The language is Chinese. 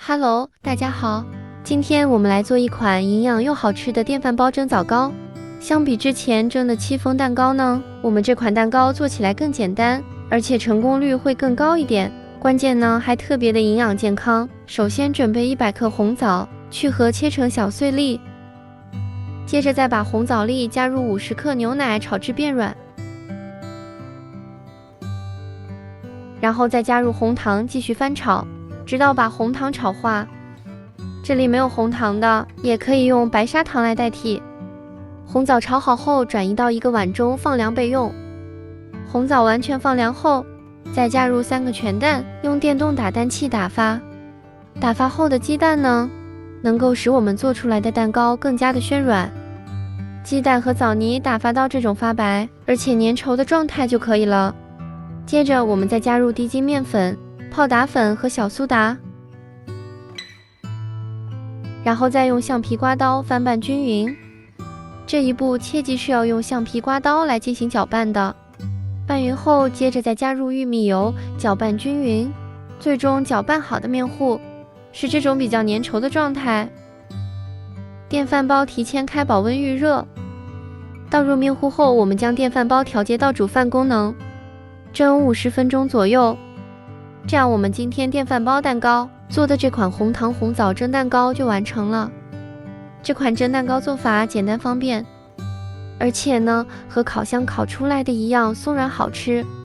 Hello，大家好，今天我们来做一款营养又好吃的电饭煲蒸枣糕。相比之前蒸的戚风蛋糕呢，我们这款蛋糕做起来更简单，而且成功率会更高一点。关键呢还特别的营养健康。首先准备100克红枣，去核切成小碎粒。接着再把红枣粒加入50克牛奶炒至变软，然后再加入红糖继续翻炒。直到把红糖炒化，这里没有红糖的，也可以用白砂糖来代替。红枣炒好后，转移到一个碗中放凉备用。红枣完全放凉后，再加入3个全蛋，用电动打蛋器打发。打发后的鸡蛋呢，能够使我们做出来的蛋糕更加的暄软。鸡蛋和枣泥打发到这种发白而且粘稠的状态就可以了。接着我们再加入低筋面粉、泡打粉和小苏打，然后再用橡皮刮刀翻拌均匀。这一步切记是要用橡皮刮刀来进行搅拌的。拌匀后，接着再加入玉米油，搅拌均匀。最终搅拌好的面糊是这种比较粘稠的状态。电饭煲提前开保温预热，倒入面糊后，我们将电饭煲调节到煮饭功能，蒸50分钟左右。这样我们今天电饭煲蛋糕做的这款红糖红枣蒸蛋糕就完成了。这款蒸蛋糕做法简单方便，而且呢和烤箱烤出来的一样松软好吃。